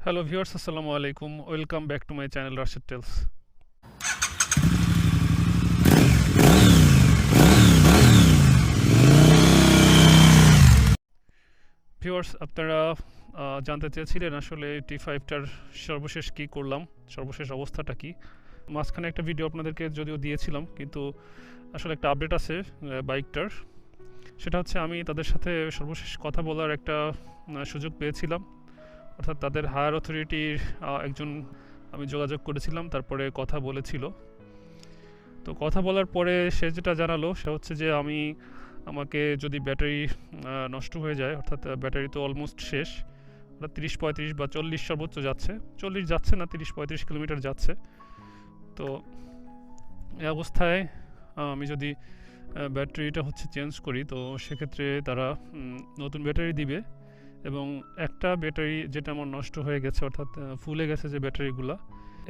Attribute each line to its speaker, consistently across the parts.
Speaker 1: Hello viewers, আসসালামু আলাইকুম। Welcome back to my channel Rashed tells. Viewers, আপনারা জানতে চেয়েছিলেন আসলে T5টার সর্বশেষ কী করলাম, সর্বশেষ অবস্থাটা কী। মাঝখানে একটা ভিডিও আপনাদেরকে যদিও দিয়েছিলাম, কিন্তু আসলে একটা আপডেট আছে বাইকটার। সেটা হচ্ছে আমি তাদের সাথে সর্বশেষ কথা বলার একটা সুযোগ পেয়েছিলাম। অর্থাৎ তাদের হায়ার অথরিটির একজন আমি যোগাযোগ করেছিলাম, তারপরে কথা বলেছিল। তো কথা বলার পরে সে যেটা জানালো সে হচ্ছে যে আমাকে যদি ব্যাটারি নষ্ট হয়ে যায়, অর্থাৎ ব্যাটারি তো অলমোস্ট শেষ, অর্থাৎ 30-35 বা 40 সর্বোচ্চ যাচ্ছে, 40 যাচ্ছে না, 30-35 কিলোমিটার যাচ্ছে। তো এই অবস্থায় আমি যদি ব্যাটারিটা হচ্ছে চেঞ্জ করি, তো সেক্ষেত্রে তারা নতুন ব্যাটারি দিবে। এবং একটা ব্যাটারি যেটা আমার নষ্ট হয়ে গেছে, অর্থাৎ ফুলে গেছে যে ব্যাটারিগুলো,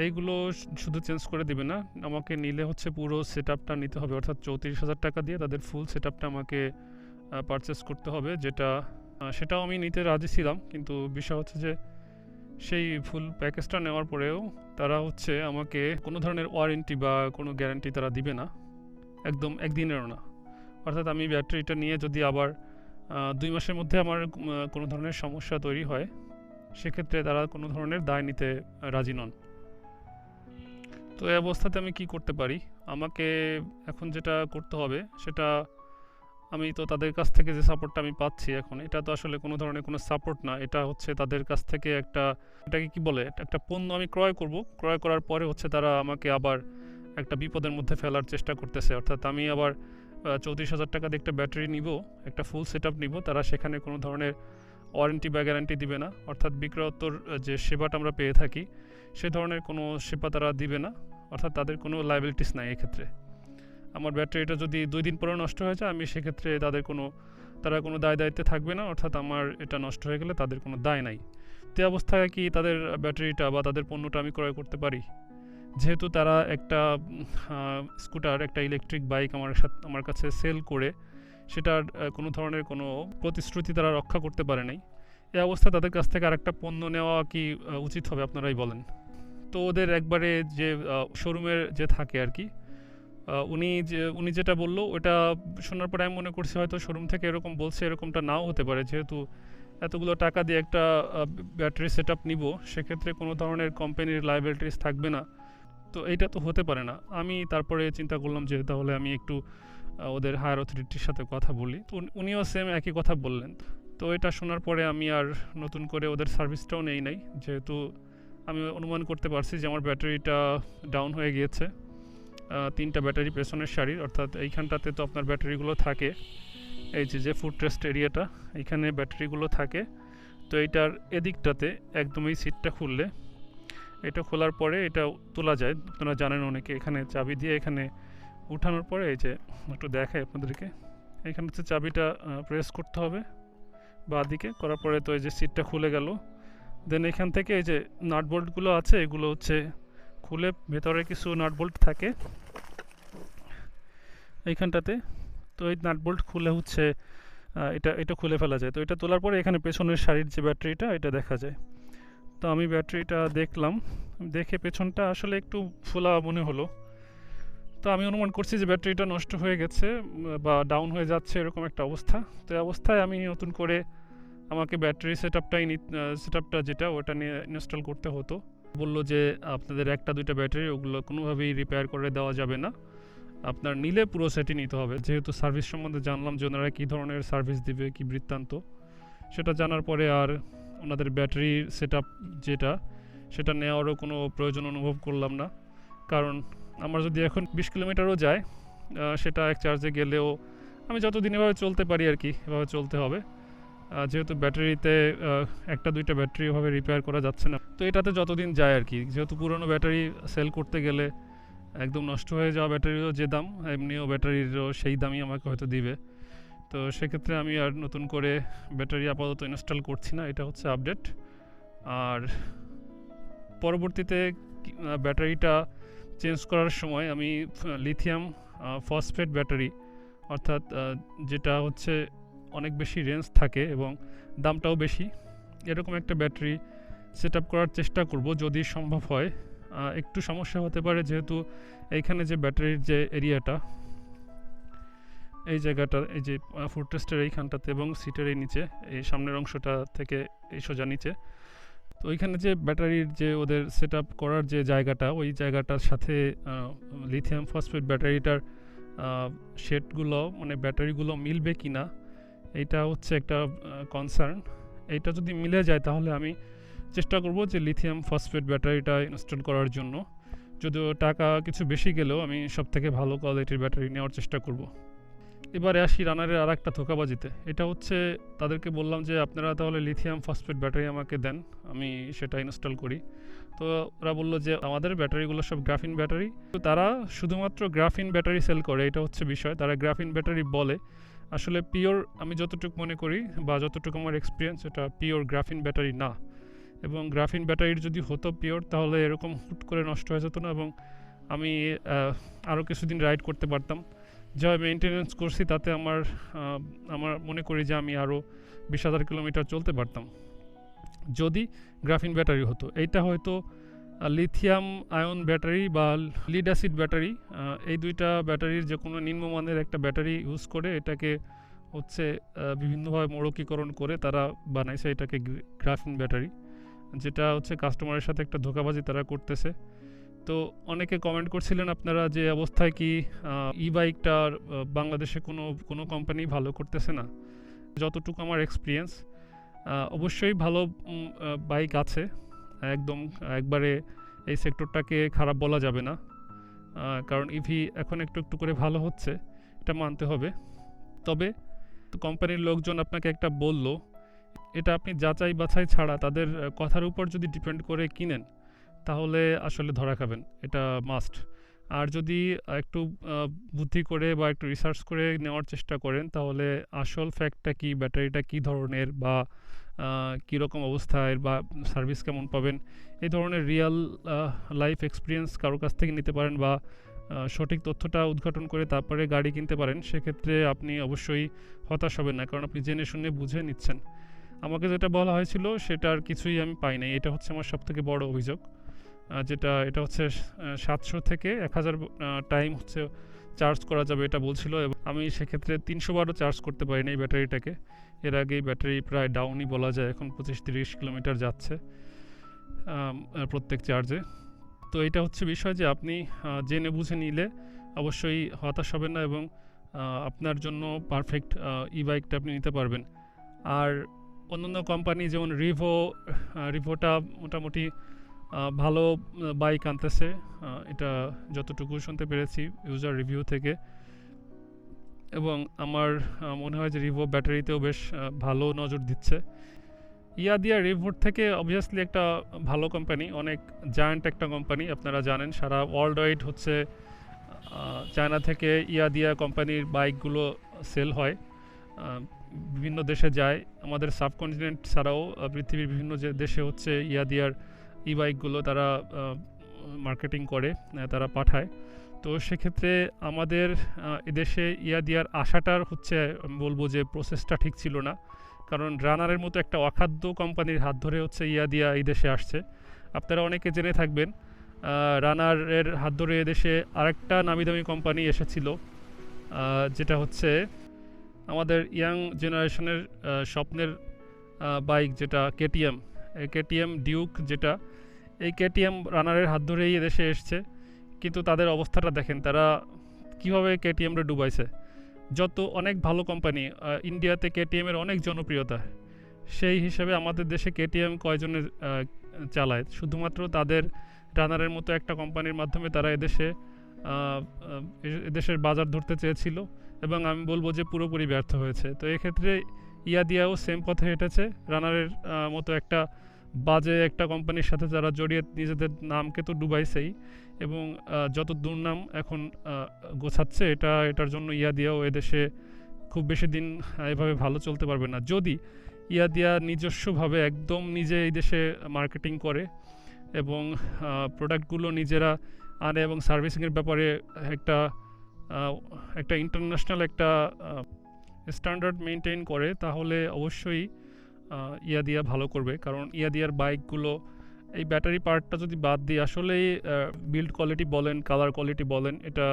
Speaker 1: এইগুলো শুধু চেঞ্জ করে দিবে না, আমাকে নিলে হচ্ছে পুরো সেট আপটা নিতে হবে। অর্থাৎ 34,000 টাকা দিয়ে তাদের ফুল সেট আপটা আমাকে পারচেস করতে হবে, সেটাও আমি নিতে রাজি ছিলাম। কিন্তু বিষয় হচ্ছে যে সেই ফুল প্যাকেজটা নেওয়ার পরেও তারা হচ্ছে আমাকে কোনো ধরনের ওয়ারেন্টি বা কোনো গ্যারান্টি তারা দিবে না, একদম একদিনেরও না। অর্থাৎ আমি ব্যাটারিটা নিয়ে যদি আবার 2 মাসের মধ্যে আমার কোনো ধরনের সমস্যা তৈরি হয়, সেক্ষেত্রে তারা কোনো ধরনের দায় নিতে রাজি নন। তো এই অবস্থাতে আমি কি করতে পারি? আমাকে এখন যেটা করতে হবে সেটা, আমি তো তাদের কাছ থেকে যে সাপোর্টটা আমি পাচ্ছি এখন, এটা তো আসলে কোনো ধরনের কোনো সাপোর্ট না। এটা হচ্ছে তাদের কাছ থেকে এটাকে কি বলে, একটা পণ্য আমি ক্রয় করব। ক্রয় করার পরে হচ্ছে তারা আমাকে আবার একটা বিপদের মধ্যে ফেলার চেষ্টা করতেছে। অর্থাৎ আমি আবার 34,000 টাকা দিয়ে একটা ব্যাটারি নিব, একটা ফুল সেট আপ নিব, তারা সেখানে কোনো ধরনের ওয়ারেন্টি বা গ্যারান্টি দিবে না। অর্থাৎ বিক্রয়োত্তর যে সেবাটা আমরা পেয়ে থাকি, সে ধরনের কোনো সেবা তারা দিবে না। অর্থাৎ তাদের কোনো লায়াবিলিটিস নাই এক্ষেত্রে। আমার ব্যাটারিটা যদি 2 দিন পরেও নষ্ট হয়ে যায়, আমি সেক্ষেত্রে তারা কোনো দায় দায়িত্বে থাকবে না। অর্থাৎ আমার এটা নষ্ট হয়ে গেলে তাদের কোনো দায় নাই। তে অবস্থায় কি তাদের ব্যাটারিটা বা তাদের পণ্যটা আমি ক্রয় করতে পারি? যেহেতু তারা একটা স্কুটার, একটা ইলেকট্রিক বাইক আমার কাছে সেল করে সেটার কোনো ধরনের কোনো প্রতিশ্রুতি তারা রক্ষা করতে পারে নাই। এই অবস্থায় তাদের কাছ থেকে আরেকটা পণ্য নেওয়া কি উচিত হবে? আপনারাই বলেন। তো ওদের একবারে যে শোরুমের যে থাকে আর কি, উনি যেটা বলল ওটা শোনার পরে আমি মনে করছি হয়তো শোরুম থেকে এরকম বলছে, এরকমটা নাও হতে পারে। যেহেতু এতগুলো টাকা দিয়ে একটা ব্যাটারি সেট আপ নিব, সেক্ষেত্রে কোনো ধরনের কোম্পানির লায়াবিলিটিস থাকবে না। তো এইটা তো হতে পারে না। আমি তারপরে চিন্তা করলাম যে তাহলে আমি একটু ওদের হায়ার অথরিটির সাথে কথা বলি। তো উনিও সেম একই কথা বললেন। তো এটা শোনার পরে আমি আর নতুন করে ওদের সার্ভিসটাও নেই নাই, যেহেতু আমি অনুমান করতে পারছি যে আমার ব্যাটারিটা ডাউন হয়ে গিয়েছে। 3টা ব্যাটারি পেছনের সারির, অর্থাৎ এইখানটাতে তো আপনার ব্যাটারিগুলো থাকে, এই যে ফুট রেস্ট এরিয়াটা, এইখানে ব্যাটারিগুলো থাকে। তো এইটার এদিকটাতে একদম এই সিটটা খুললে, এটা খোলার পরে এটা তোলা যায়, আপনারা জানেন অনেকে। এখানে চাবি দিয়ে এখানে উঠানোর পরে এই যে একটু দেখাই আপনাদেরকে, এখানে হচ্ছে চাবিটা প্রেস করতে হবে বাঁ দিকে, করার পরে তো এই যে সিটটা খুলে গেল। দেন এখান থেকে এই যে নাট বোল্টগুলো আছে, এগুলো হচ্ছে খুলে, ভেতরে কিছু নাট বোল্ট থাকে এইখানটাতে। তো এই নাট বোল্ট খুলে হচ্ছে এটা খুলে ফেলা যায়। তো এটা তোলার পরে এখানে পেছনের সারির যে ব্যাটারিটা, এটা দেখা যায়। তো আমি ব্যাটারিটা দেখলাম, দেখে পেছনটা আসলে একটু ফোলা মনে হলো। তো আমি অনুমান করছি যে ব্যাটারিটা নষ্ট হয়ে গেছে বা ডাউন হয়ে যাচ্ছে, এরকম একটা অবস্থা। তো এই অবস্থায় আমি নতুন করে আমাকে ব্যাটারি সেট আপটা যেটা ওটা নিয়ে ইনস্টল করতে হতো। বলল যে আপনাদের 1-2টা ব্যাটারি, ওগুলো কোনোভাবেই রিপেয়ার করে দেওয়া যাবে না, আপনার নিলে পুরো সেটই নিতে হবে। যেহেতু সার্ভিস সম্বন্ধে জানলাম যে ওনারা কী ধরনের সার্ভিস দিবে, কী বৃত্তান্ত, সেটা জানার পরে আর ওনাদের ব্যাটারি সেট আপ যেটা, সেটা নেওয়ারও কোনো প্রয়োজন অনুভব করলাম না। কারণ আমার যদি এখন 20 কিলোমিটারও যায়, সেটা এক চার্জে গেলেও আমি যতদিন এভাবে চলতে পারি আর কি, এভাবে চলতে হবে। যেহেতু ব্যাটারিতে 1-2টা ব্যাটারি এভাবে রিপেয়ার করা যাচ্ছে না, তো এটাতে যতদিন যায় আর কি। যেহেতু পুরনো ব্যাটারি সেল করতে গেলে একদম নষ্ট হয়ে যাওয়া ব্যাটারিরও যে দাম, এমনিও ব্যাটারিরও সেই দামই আমাকে হয়তো দিবে। তো সেক্ষেত্রে আমি আর নতুন করে ব্যাটারি আপাতত ইনস্টল করছি না, এটা হচ্ছে আপডেট। আর পরবর্তীতে ব্যাটারিটা চেঞ্জ করার সময় আমি লিথিয়াম ফসফেট ব্যাটারি, অর্থাৎ যেটা হচ্ছে অনেক বেশি রেঞ্জ থাকে এবং দামটাও বেশি, এরকম একটা ব্যাটারি সেট আপ করার চেষ্টা করব যদি সম্ভব হয়। একটু সমস্যা হতে পারে যেহেতু এইখানে যে ব্যাটারির যে এরিয়াটা, এই জায়গাটা, এই যে ফুট রেস্টের এইখানটাতে এবং সিটের এই নিচে, এই সামনের অংশটা থেকে এই সোজা নিচে, তো ওইখানে যে ব্যাটারির যে ওদের সেট আপ করার যে জায়গাটা, ওই জায়গাটার সাথে লিথিয়াম ফসফেট ব্যাটারিটার শেডগুলো মানে ব্যাটারিগুলো মিলবে কি না, এইটা হচ্ছে একটা কনসার্ন। এইটা যদি মিলে যায় তাহলে আমি চেষ্টা করব যে লিথিয়াম ফসফেট ব্যাটারিটা ইনস্টল করার জন্য। যদিও টাকা কিছু বেশি গেলেও আমি সবথেকে ভালো কোয়ালিটির ব্যাটারি নেওয়ার চেষ্টা করব। এবারে আসি রানারের আর একটা ধোঁকাবাজিতে। এটা হচ্ছে তাদেরকে বললাম যে আপনারা তাহলে লিথিয়াম ফসফেট ব্যাটারি আমাকে দেন, আমি সেটা ইনস্টল করি। তো ওরা বললো যে আমাদের ব্যাটারিগুলো সব গ্রাফিন ব্যাটারি। তো তারা শুধুমাত্র গ্রাফিন ব্যাটারি সেল করে, এটা হচ্ছে বিষয়। তারা গ্রাফিন ব্যাটারি বলে, আসলে পিওর আমি যতটুকু মনে করি বা যতটুকু আমার এক্সপিরিয়েন্স, এটা পিওর গ্রাফিন ব্যাটারি না। এবং গ্রাফিন ব্যাটারির যদি হতো পিওর তাহলে এরকম হুট করে নষ্ট হয়ে যেত না এবং আমি আরও কিছুদিন রাইড করতে পারতাম। যা মেনটেনেন্স করছি তাতে আমার মনে করি যে আমি আরও 20,000 কিলোমিটার চলতে পারতাম যদি গ্রাফিন ব্যাটারি হতো। এইটা হয়তো লিথিয়াম আয়ন ব্যাটারি বা লিড অ্যাসিড ব্যাটারি, এই দুইটা ব্যাটারির যে কোনো নিম্নমানের একটা ব্যাটারি ইউজ করে এটাকে হচ্ছে বিভিন্নভাবে মোড়কীকরণ করে তারা বানাইছে এটাকে গ্রাফিন ব্যাটারি, যেটা হচ্ছে কাস্টমারের সাথে একটা ধোঁকাবাজি তারা করতেছে। তো অনেকে কমেন্ট করছিলেন আপনারা যে অবস্থায় কি ই বাইকটার বাংলাদেশে কোনো কোম্পানি ভালো করতেছে না। যতটুকু আমার এক্সপিরিয়েন্স, অবশ্যই ভালো বাইক আছে, একদম একবারে এই সেক্টরটাকে খারাপ বলা যাবে না, কারণ ইভি এখন একটু একটু করে ভালো হচ্ছে, এটা মানতে হবে। তবে কোম্পানির লোকজন আপনাকে একটা বলল, এটা আপনি যাচাই বাছাই ছাড়া তাদের কথার উপর যদি ডিপেন্ড করে কিনেন তাহলে আসলে ধরা খাবেন, এটা মাস্ট। আর যদি একটু বুদ্ধি করে বা একটু রিসার্চ করে নেওয়ার চেষ্টা করেন তাহলে আসল ফ্যাক্টটা কি, ব্যাটারিটা কী ধরনের বা কীরকম অবস্থায় বা সার্ভিস কেমন পাবেন, এই ধরনের রিয়েল লাইফ এক্সপিরিয়েন্স কারোর কাছ থেকে নিতে পারেন বা সঠিক তথ্যটা উদ্ঘাটন করে তারপরে গাড়ি কিনতে পারেন, সেক্ষেত্রে আপনি অবশ্যই হতাশ হবেন না, কারণ আপনি জেনে শুনে বুঝে নিচ্ছেন। আমাকে যেটা বলা হয়েছিল সেটার কিছুই আমি পাই নাই, এটা হচ্ছে আমার সবথেকে বড় অভিযোগ। এটা হচ্ছে 700 থেকে 1000 টাইম হচ্ছে চার্জ করা যাবে এটা বলছিল, এবং আমি সেক্ষেত্রে 300 বারও চার্জ করতে পারিনি এই ব্যাটারিটাকে। এর আগেই ব্যাটারি প্রায় ডাউনই বলা যায়, এখন 25-30 কিলোমিটার যাচ্ছে প্রত্যেক চার্জে। তো এটা হচ্ছে বিষয় যে আপনি জেনে বুঝে নিলে অবশ্যই হতাশ হবেন না এবং আপনার জন্য পারফেক্ট ই বাইকটা আপনি নিতে পারবেন। আর অন্যান্য কোম্পানি যেমন রিভোটা মোটামুটি ভালো বাইক আনতেছে, এটা যতটুকু শুনতে পেরেছি ইউজার রিভিউ থেকে, এবং আমার মনে হয় যে রিভো ব্যাটারিতেও বেশ ভালো নজর দিচ্ছে। ইয়াদিয়া রিভোর থেকে অবভিয়াসলি একটা ভালো কোম্পানি, অনেক জায়ান্ট একটা কোম্পানি, আপনারা জানেন সারা ওয়ার্ল্ড ওয়াইড হচ্ছে চায়না থেকে ইয়াদিয়া কোম্পানির বাইকগুলো সেল হয়, বিভিন্ন দেশে যায়। আমাদের সাবকন্টিনেন্ট ছাড়াও পৃথিবীর বিভিন্ন যে দেশে হচ্ছে ইয়াদিয়ার ই বাইকগুলো তারা মার্কেটিং করে, তারা পাঠায়। তো সেক্ষেত্রে আমাদের এদেশে ইয়াদিয়ার আশাটার হচ্ছে বলবো যে প্রসেসটা ঠিক ছিল না, কারণ রানারের মতো একটা অখাদ্য কোম্পানির হাত ধরে হচ্ছে ইয়াদিয়া এই দেশে আসছে। আপনারা অনেকে জেনে থাকবেন রানারের হাত ধরে এদেশে আরেকটা নামি দামি কোম্পানি এসেছিল, যেটা হচ্ছে আমাদের ইয়াং জেনারেশনের স্বপ্নের বাইক, যেটা কেটিএম ডিউক, যেটা এই কেটিএম রানারের হাত ধরেই এদেশে এসছে। কিন্তু তাদের অবস্থাটা দেখেন, তারা কীভাবে কেটিএমটা ডুবাইছে। অনেক ভালো কোম্পানি, ইন্ডিয়াতে কেটিএমের অনেক জনপ্রিয়তা, সেই হিসাবে আমাদের দেশে কেটিএম কয়জনে চালায়? শুধুমাত্র তাদের রানারের মতো একটা কোম্পানির মাধ্যমে তারা এদেশের বাজার ধরতে চেয়েছিল, এবং আমি বলবো যে পুরোপুরি ব্যর্থ হয়েছে। তো এক্ষেত্রে ইয়াদিয়াও সেম পথে হেঁটেছে, রানারের মতো একটা বাজে একটা কোম্পানির সাথে যারা জড়িয়ে নিজেদের নামকে তো ডুবাইছেই, এবং যত দুর্নাম এখন গোছাচ্ছে, এটার জন্য ইয়াদিয়াও এদেশে খুব বেশি দিন এভাবে ভালো চলতে পারবে না। যদি ইয়াদিয়া নিজস্বভাবে একদম নিজে এই দেশে মার্কেটিং করে এবং প্রোডাক্টগুলো নিজেরা আনে এবং সার্ভিসিংয়ের ব্যাপারে একটা ইন্টারন্যাশনাল একটা স্ট্যান্ডার্ড মেনটেন করে, তাহলে অবশ্যই ইয়াদিয়া ভালো করবে, কারণ ইয়াদিয়ার বাইকগুলো এই ব্যাটারি পার্টটা যদি বাদ দিই আসলেই বিল্ড কোয়ালিটি বলেন, কালার কোয়ালিটি বলেন, এটা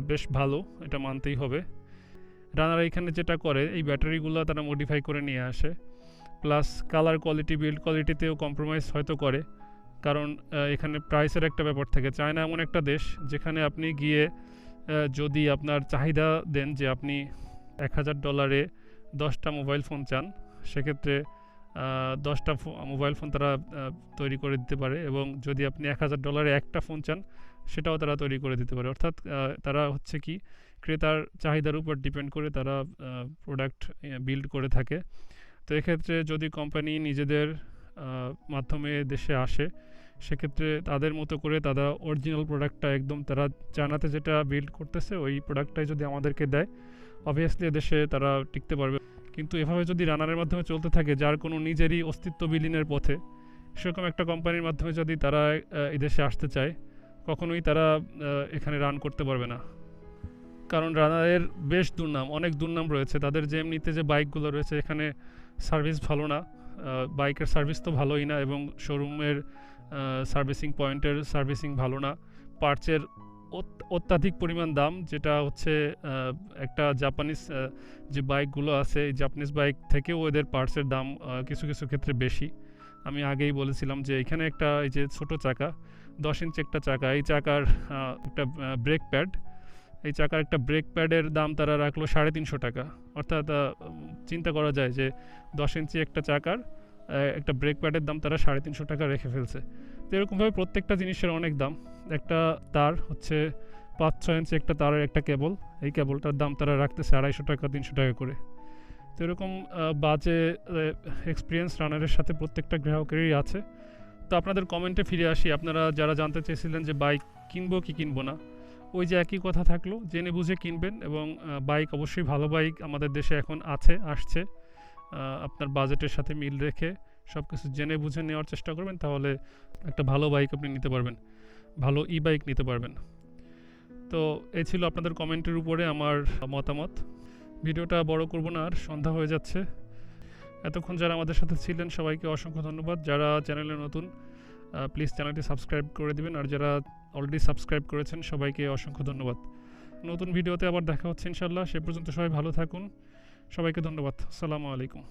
Speaker 1: বেশ ভালো, এটা মানতেই হবে। রানার এখানে যেটা করে এই ব্যাটারিগুলো তারা মডিফাই করে নিয়ে আসে, প্লাস কালার কোয়ালিটি বিল্ড কোয়ালিটিতেও কম্প্রোমাইজ হয়তো করে, কারণ এখানে প্রাইসের একটা ব্যাপার থাকে। চায়না এমন একটা দেশ যেখানে আপনি গিয়ে যদি আপনার চাহিদা দেন যে আপনি $1000 10টা মোবাইল ফোন চান, সেক্ষেত্রে 10টা মোবাইল ফোন তারা তৈরি করে দিতে পারে, এবং যদি আপনি $1000 একটা ফোন চান সেটাও তারা তৈরি করে দিতে পারে। অর্থাৎ তারা হচ্ছে কি ক্রেতার চাহিদার উপর ডিপেন্ড করে তারা প্রোডাক্ট বিল্ড করে থাকে। তো এক্ষেত্রে যদি কোম্পানি নিজেদের মাধ্যমে দেশে আসে, সেক্ষেত্রে তাদের মতো করে তারা অরিজিনাল প্রোডাক্টটা একদম তারা চায়নাতে যেটা বিল্ড করতেছে ওই প্রোডাক্টটাই যদি আমাদেরকে দেয়, অবভিয়াসলি দেশে তারা টিকতে পারবে। কিন্তু এভাবে যদি রানারের মাধ্যমে চলতে থাকে, যার কোনো নিজেরই অস্তিত্ব বিলীনের পথে, সেরকম একটা কোম্পানির মাধ্যমে যদি তারা এই দেশে আসতে চায়, কখনোই তারা এখানে রান করতে পারবে না। কারণ রানারের বেশ দুর্নাম, অনেক দুর্নাম রয়েছে তাদের। যে এমনিতে যে বাইকগুলো রয়েছে এখানে সার্ভিস ভালো না, বাইকের সার্ভিস তো ভালোই না, এবং শোরুমের সার্ভিসিং পয়েন্টের সার্ভিসিং ভালো না, পার্টসের অত্যাধিক পরিমাণ দাম, যেটা হচ্ছে একটা জাপানিজ যে বাইকগুলো আছে এই জাপানিজ বাইক থেকেও ওদের পার্টসের দাম কিছু কিছু ক্ষেত্রে বেশি। আমি আগেই বলেছিলাম যে এখানে একটা এই যে ছোটো চাকা 10 ইঞ্চি একটা চাকা, এই চাকার একটা ব্রেক প্যাড, এই চাকার একটা ব্রেক প্যাডের দাম তারা রাখলো $350। অর্থাৎ চিন্তা করা যায় যে 10 ইঞ্চি একটা চাকার একটা ব্রেক প্যাডের দাম তারা $350 রেখে ফেলছে। তো এরকমভাবে প্রত্যেকটা জিনিসের অনেক দাম। একটা তার হচ্ছে 5-6 ইঞ্চি একটা তারের একটা কেবল, এই কেবলটার দাম তারা রাখতেছে $250 300 করে। তো এরকম বাজে এক্সপিরিয়েন্স রানারের সাথে প্রত্যেকটা গ্রাহকেরই আছে। তো আপনাদের কমেন্টে ফিরে আসি, আপনারা যারা জানতে চেয়েছিলেন যে বাইক কিনবো কি কিনবো না, ওই যে একই কথা থাকলো, জেনে বুঝে কিনবেন। এবং বাইক অবশ্যই ভালো বাইক আমাদের দেশে এখন আসছে, আপনার বাজেটের সাথে মিল রেখে সব কিছু জেনে বুঝে নেওয়ার চেষ্টা করবেন, তাহলে একটা ভালো বাইক আপনি নিতে পারবেন, ভালো বাইক নিতে পারবেন। তো এই ছিল আপনাদের কমেন্টের উপরে আমার মতামত। ভিডিওটা বড় করব না, আর সন্ধ্যা হয়ে যাচ্ছে। এতক্ষণ যারা আমাদের সাথে ছিলেন সবাইকে অসংখ্য ধন্যবাদ। যারা চ্যানেলে নতুন প্লিজ চ্যানেলটি সাবস্ক্রাইব করে দিবেন, আর যারা অলরেডি সাবস্ক্রাইব করেছেন সবাইকে অসংখ্য ধন্যবাদ। নতুন ভিডিওতে আবার দেখা হচ্ছে ইনশাল্লাহ। সে পর্যন্ত সবাই ভালো থাকুন, সবাইকে ধন্যবাদ। আসসালামু আলাইকুম।